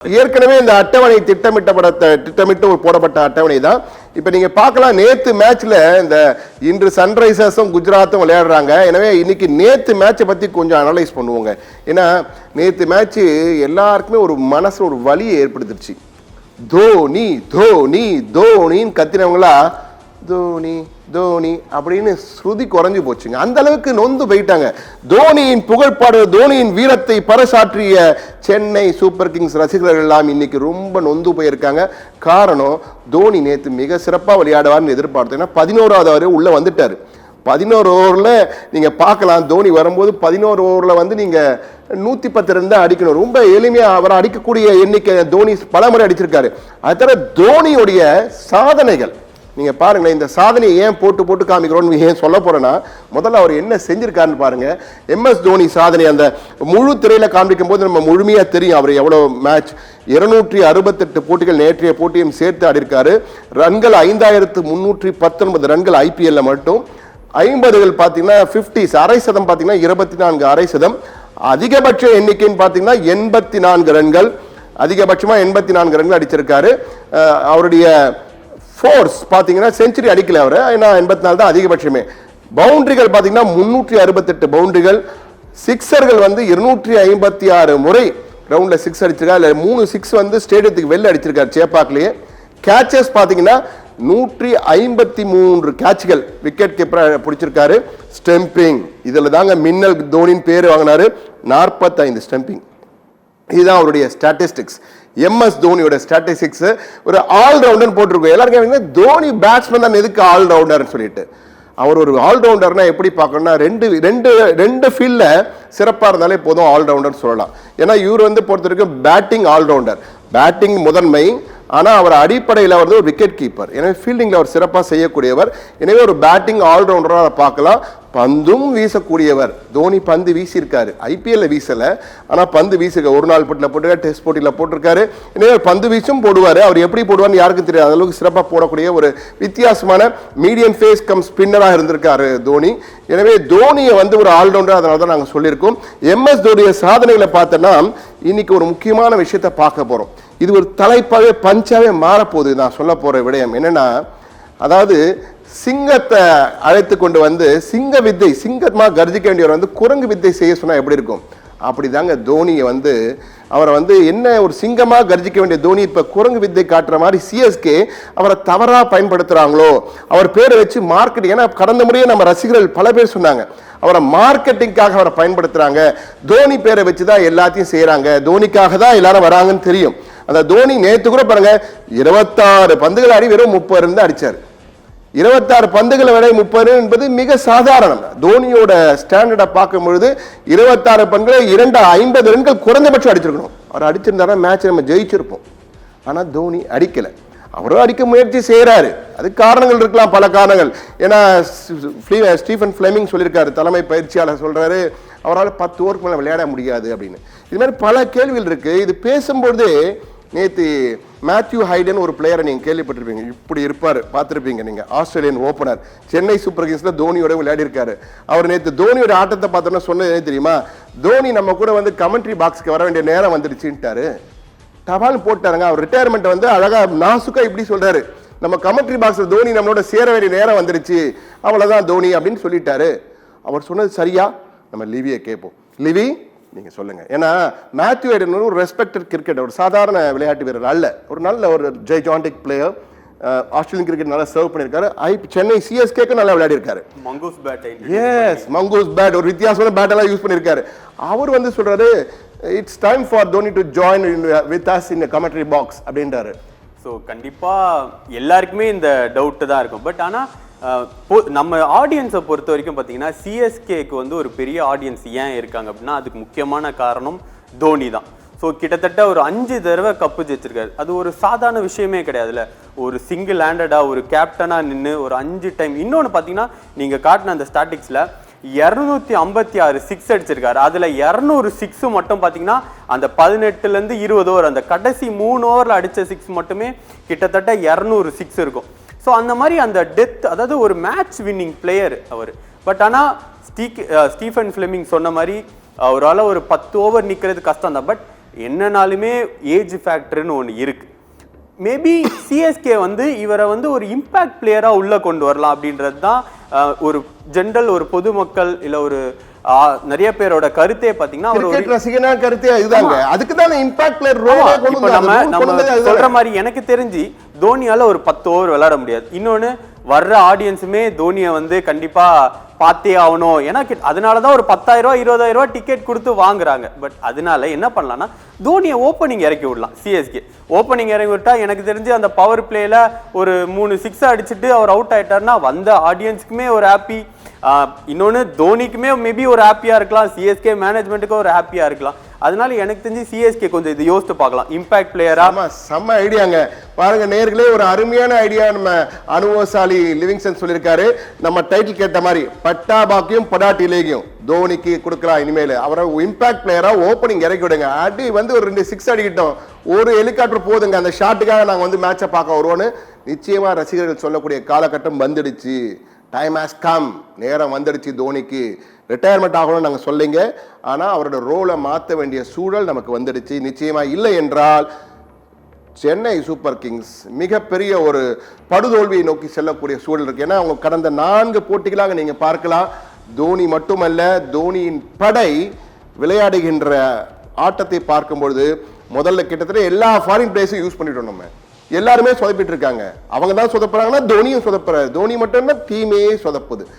ஏற்கனவே இந்த அட்டவணை திட்டமிட்டு போடப்பட்ட அட்டவணை தான். இப்ப நீங்க பார்க்கலாம், நேத்து மேட்ச்ல இந்த இன்று சன்ரைசர்ஸும் குஜராத்தும் விளையாடுறாங்க. எனவே இன்னைக்கு நேத்து மேட்சை பத்தி கொஞ்சம் அனலைஸ் பண்ணுவோங்க. ஏன்னா நேத்து மேட்ச் எல்லாருக்குமே ஒரு மனசு ஒரு வலியை ஏற்படுத்திடுச்சு. தோனி தோனி தோனின்னு கத்தினவங்களா தோனி தோனி அப்படின்னு ஸ்ருதி குறைஞ்சு போச்சுங்க. அந்த அளவுக்கு நொந்து போயிட்டாங்க. தோனியின் புகழ்பாடு, தோனியின் வீரத்தை பறைசாற்றிய சென்னை சூப்பர் கிங்ஸ் ரசிகர்கள் எல்லாம் இன்னைக்கு ரொம்ப நொந்து போயிருக்காங்க. காரணம், தோனி நேற்று மிக சிறப்பாக விளையாடுவார்னு எதிர்பார்த்தேன். 11வது ஓவர் உள்ள வந்துட்டாரு. 11 ஓவரில் நீங்க பார்க்கலாம், தோனி வரும்போது 11 ஓவரில் வந்து நீங்க 110 ரன் தான் அடிக்கணும். ரொம்ப எளிமையா அவர் அடிக்கக்கூடிய எண்ணிக்கை தோனி பல முறை அடிச்சிருக்காரு. அது தவிர தோனியுடைய சாதனைகள் நீங்க பாருங்களேன். இந்த சாதனையை ஏன் போட்டு காமிக்கிறோம்னு ஏன் சொல்ல போறேன்னா, முதல்ல அவர் என்ன செஞ்சிருக்காருன்னு பாருங்க. MS தோனி சாதனை அந்த முழு திரையில காண்பிக்கும் போது நம்ம முழுமையா தெரியும் அவர் எவ்வளவு மேட்ச். 268 போட்டிகள் நேற்றைய போட்டியும் சேர்த்து ஆடிருக்காரு. ரன்கள் 5319 ரன்கள் IPL மட்டும். 50கள் பாத்தீங்கன்னா 50s அரை சதம் பாத்தீங்கன்னா 24 அரை சதம். அதிகபட்ச எண்ணிக்கைன்னு பாத்தீங்கன்னா 84 ரன்கள். அதிகபட்சமா 84 ரன்கள் அடிச்சிருக்காரு. அவருடைய ஃபோர்ஸ் பாத்தீங்கன்னா செஞ்சுரி அடிக்கல அவர், ஏன்னா 84 தான் அதிகபட்சமே. பவுண்டரிகள் பாத்தீங்கன்னா 368 பவுண்டரிகள். சிக்ஸர்கள் வந்து 256 முறை ரவுண்ட்ல சிக்ஸ் அடிச்சிருக்காரு. 3 சிக்ஸ் வந்து ஸ்டேடியத்துக்கு வெளில அடிச்சிருக்காரு சேப்பாக்லயே. கேட்சஸ் பாத்தீங்கன்னா 153 கேட்ச்கள் விக்கெட் கீப்பர் பிடிச்சிருக்காரு. ஸ்டெம்பிங் இதுல தாங்க மின்னல் தோனியின் பேர் வாங்கினாரு. 45 ஸ்டெம்பிங். இதுதான் அவருடைய ஸ்டாட்டிஸ்டிக்ஸ். MS தோனியோட ஸ்டாட்டிஸ்டிக்ஸ். ஒரு ஆல்ரவுண்டர் போட்டிருக்கோம். எல்லாருக்கும் தோனி பேட்ஸ்மேன் தான் எதுக்கு ஆல்ரவுண்டர் சொல்லிட்டு. அவர் ஒரு ஆல்ரவுண்டர்னா எப்படி பார்க்கணும்னா, ரெண்டு ஃபீல்ட்ல சிறப்பா இருந்தாலே போதும் ஆல்ரவுண்டர் சொல்லலாம். ஏன்னா இவர் வந்து பொறுத்த வரைக்கும் பேட்டிங் ஆல்ரவுண்டர், பேட்டிங் முதன்மை. ஆனா அவர் அடிப்படையில் வந்து ஒரு விக்கெட் கீப்பர். எனவே ஃபீல்டிங்ல அவர் சிறப்பாக செய்யக்கூடியவர். எனவே ஒரு பேட்டிங் ஆல்ரவுண்டராக பார்க்கலாம். பந்தும் வீசக்கூடியவர். தோனி பந்து வீசியிருக்காரு, IPL வீசல, ஆனா பந்து வீசிருக்க ஒரு நாள் போட்டியில் போட்டிருக்காரு, டெஸ்ட் போட்டியில் போட்டிருக்காரு. எனவே பந்து வீசும் போடுவார். அவர் எப்படி போடுவார்னு யாருக்கும் தெரியாது. அளவுக்கு சிறப்பாக போடக்கூடிய ஒரு வித்தியாசமான மீடியம் ஃபேஸ் கம் ஸ்பின்னராக இருந்திருக்காரு தோனி. எனவே தோனியை வந்து ஒரு ஆல்ரவுண்டர், அதனால தான் நாங்கள் சொல்லியிருக்கோம். MS தோனிய சாதனைகளை பார்த்தோன்னா இன்னைக்கு ஒரு முக்கியமான விஷயத்தை பார்க்க போறோம். இது ஒரு தலைப்பாகவே பஞ்சாவே மாறப்போகுது. நான் சொல்ல போற விடயம் என்னன்னா, அதாவது சிங்கத்தை அழைத்து கொண்டு வந்து சிங்க வித்தை, சிங்கமா கர்ஜிக்க வேண்டியவர் வந்து குரங்கு வித்தை செய்ய சொன்னா எப்படி இருக்கும்? அப்படிதாங்க தோனியை வந்து அவரை வந்து என்ன ஒரு சிங்கமா கர்ஜிக்க வேண்டிய தோனி இப்ப குரங்கு வித்தை காட்டுற மாதிரி CSK அவரை தவறா பயன்படுத்துறாங்களோ, அவர் பேரை வச்சு மார்க்கெட்டிங். ஏன்னா கடந்த முறையே நம்ம ரசிகர்கள் பல பேர் சொன்னாங்க அவரை மார்க்கெட்டிங்காக அவரை பயன்படுத்துறாங்க, தோனி பேரை வச்சுதான் எல்லாத்தையும் செய்யறாங்க, தோனிக்காக தான் எல்லாரும் வராங்கன்னு தெரியும். அந்த தோனி நேத்து கூட பாருங்க 26 பந்துகள் ஆடி வெறும் 30 ரன் அடிச்சாரு. 26 பந்துகளை விட 30 என்பது மிக சாதாரணம். தோனியோட ஸ்டாண்டர்டை பார்க்கும் பொழுது 26 பந்துகளை 50 ரன்கள் குறைந்தபட்சம் அடிச்சிருக்கணும். அவர் அடிச்சிருந்தாரா மேட்ச் நம்ம ஜெயிச்சிருப்போம். ஆனா தோனி அடிக்கல. அவரும் அடிக்க முயற்சி செய்யறாரு. அது காரணங்கள் இருக்கலாம், பல காரணங்கள். ஏன்னா ஸ்டீஃபன் ஃபிளெமிங் சொல்லியிருக்காரு, தலைமை பயிற்சியாளர் சொல்றாரு, அவரால் 10 ஓவருக்கு மேல விளையாட முடியாது அப்படின்னு. இது மாதிரி பல கேள்விகள் இருக்கு. இது பேசும்போது நேற்று மேத்யூ ஹைடன் ஒரு பிளேயரை நீங்க கேள்விப்பட்டிருப்பீங்க, இப்படி இருப்பார், பார்த்துருப்பீங்க நீங்க. ஆஸ்திரேலியன் ஓபனர், சென்னை சூப்பர் கிங்ஸ்ல தோனியோட விளையாடி இருக்காரு. அவர் நேற்று தோனியோட ஆட்டத்தை பார்த்தோன்னா சொன்னது என்ன தெரியுமா? தோனி நம்ம கூட வந்து கமெண்ட்ரி பாக்ஸ்க்கு வர வேண்டிய நேரம் வந்துடுச்சுட்டாரு. டபால் போட்டாருங்க. அவர் ரிட்டையர்மெண்ட் வந்து அழகா நாசுக்கா இப்படி சொல்றாரு, நம்ம கமெண்ட்ரி பாக்ஸ்ல தோனி நம்மளோட சேர வேண்டிய நேரம் வந்துருச்சு, அவ்வளவுதான் தோனி அப்படின்னு சொல்லிட்டாரு. அவர் சொன்னது சரியா? நம்ம லிவியை கேட்போம். லிவி நீங்க சொல்லுங்க. ஏன்னா மேத்யூ ஹைடன் ஒரு ரெஸ்பெக்டட் கிரிக்கெட், ஒரு சாதாரண விளையாட்டு வீரர் அல்ல, ஒரு நல்ல ஒரு ஜெய்ஜாண்டிக் பிளேயர். ஆஸ்திரேலியன் கிரிக்கெட் நல்லா சர்வ் பண்ணிருக்காரு. சென்னை CSKக்கு நல்லா விளையாடி இருக்காரு. Mongoose bat, yes mongoose bat, ஒரு வித்தியாசமான பேட் எல்லாம் யூஸ் பண்ணிருக்காரு. அவர் வந்து சொல்றாரு, it's time for Dhoni to join with us in commentary box அப்படின்றாரு. ஸோ கண்டிப்பா எல்லாருக்குமே இந்த டவுட் தான் இருக்கும். பட் ஆனா நம்ம ஆடியன்ஸை பொறுத்த வரைக்கும் பார்த்தீங்கன்னா CSKக்கு வந்து ஒரு பெரிய ஆடியன்ஸ் ஏன் இருக்காங்க அப்படின்னா அதுக்கு முக்கியமான காரணம் தோனி தான். ஸோ கிட்டத்தட்ட ஒரு 5 தடவை கப்பு ஜெயிச்சிருக்காரு. அது ஒரு சாதாரண விஷயமே கிடையாதுல்ல. ஒரு சிங்கிள் ஹேண்டடா ஒரு கேப்டனா நின்று ஒரு 5 டைம். இன்னொன்று பார்த்தீங்கன்னா நீங்க காட்டின அந்த ஸ்டாட்டிக்ஸ்ல 256 சிக்ஸ் அடிச்சிருக்காரு. அதுல 200 சிக்ஸ் மட்டும் பாத்தீங்கன்னா அந்த 18ல இருந்து 20 ஓவர், அந்த கடைசி 3 ஓவர்ல அடிச்ச சிக்ஸ் மட்டுமே கிட்டத்தட்ட 200 சிக்ஸ் இருக்கும். ஸோ அந்த மாதிரி அந்த டெத், அதாவது ஒரு மேட்ச் வின்னிங் பிளேயர் அவர். பட் ஆனால் ஸ்டீஃபன் ஃபிளெமிங் சொன்ன மாதிரி அவரால் ஒரு 10 ஓவர் நிற்கிறது கஷ்டம் தான். பட் என்னனாலுமே ஏஜ் ஃபேக்டர்னு ஒன்று இருக்கு. மேபி சிஎஸ்கே வந்து இவரை வந்து ஒரு இம்பாக்ட் பிளேயரா உள்ள கொண்டு வரலாம் அப்படின்றது தான் ஒரு ஜென்ரல் ஒரு பொதுமக்கள் இல்ல ஒரு நிறைய பேரோட கருத்தே பாத்தீங்கன்னா கிரிக்கெட் ரசிகனா கருத்தே இதுதாங்க. அதுக்கு தான் இம்பாக்ட் பிளேயர் ரோல் இப்ப நம்ம சொல்ற மாதிரி எனக்கு தெரிஞ்சு தோனியால ஒரு 10 ஓவர் விளையாட முடியாது. இன்னொன்னு வர்ற ஆடியன்ஸுமே தோனியை வந்து கண்டிப்பா பார்த்தே ஆகணும். ஏன்னா அதனாலதான் ஒரு 10,000 20,000 டிக்கெட் கொடுத்து வாங்குறாங்க. பட் அதனால என்ன பண்ணலாம்னா தோனியை ஓப்பனிங் இறக்கி விடலாம். சிஎஸ்கே ஓப்பனிங் இறக்கி விட்டா எனக்கு தெரிஞ்சு அந்த பவர் பிளேல ஒரு 3 6 அடிச்சுட்டு அவர் அவுட் ஆயிட்டாருன்னா வந்த ஆடியன்ஸுக்குமே ஒரு ஹாப்பி. இன்னொன்னு தோனிக்குமே மேபி ஒரு ஹாப்பியா இருக்கலாம், சிஎஸ்கே மேனேஜ்மெண்ட்டுக்கு ஒரு ஹாப்பியா இருக்கலாம். அதனால எனக்கு தெரிஞ்சு சிஎஸ்கே கொஞ்சம் இது யோசித்து பார்க்கலாம். இம்பாக்ட் பிளேயரா செம்ம ஐடியாங்க. பாருங்க நேர்களே, ஒரு அருமையான ஐடியா நம்ம அனுபவசாலி லிவிங்ஸ்டன் சொல்லியிருக்காரு. நம்ம டைட்டில் கேட்ட மாதிரி பட்டாபாக்கியும் படாட்டிலேயும் தோனிக்கு கொடுக்கலாம். இனிமேல் அவரை இம்பாக்ட் பிளேயரா ஓப்பனிங் இறக்கி விடுங்க. அடி வந்து ஒரு 2 6 அடிக்கிட்டோம், ஒரு ஹெலிகாப்டர் போதுங்க, அந்த ஷாட்டுக்காக நாங்கள் வந்து மேட்சை பார்க்க வருவோன்னு நிச்சயமா ரசிகர்கள் சொல்லக்கூடிய காலகட்டம் வந்துடுச்சு. டைம் ஹாஸ் கம், நேரம் வந்துடுச்சு. தோனிக்கு ரிட்டையர்மெண்ட் ஆகணும்னு நாங்கள் சொல்லிங்க, ஆனால் அவரோட ரோலை மாற்ற வேண்டிய சூழல் நமக்கு வந்துடுச்சு. நிச்சயமா இல்லை என்றால் சென்னை சூப்பர் கிங்ஸ் மிகப்பெரிய ஒரு படுதோல்வியை நோக்கி செல்லக்கூடிய சூழல் இருக்கு. ஏன்னா அவங்க கடந்த 4 போட்டிகளாக நீங்க பார்க்கலாம், தோனி மட்டுமல்ல தோனியின் படை விளையாடுகின்ற ஆட்டத்தை பார்க்கும்பொழுது முதல்ல கிட்டத்தட்ட எல்லா ஃபாரின் பிளேயர்ஸும் யூஸ் பண்ணிட்டோம். நம்ம எல்லாருமே சொதப்பிட்டு இருக்காங்க. அவங்க தான் சொதப்புறாங்கன்னா தோனியும் சொதப்புறாரு. தோனி மட்டும் டீமே சொதப்புது.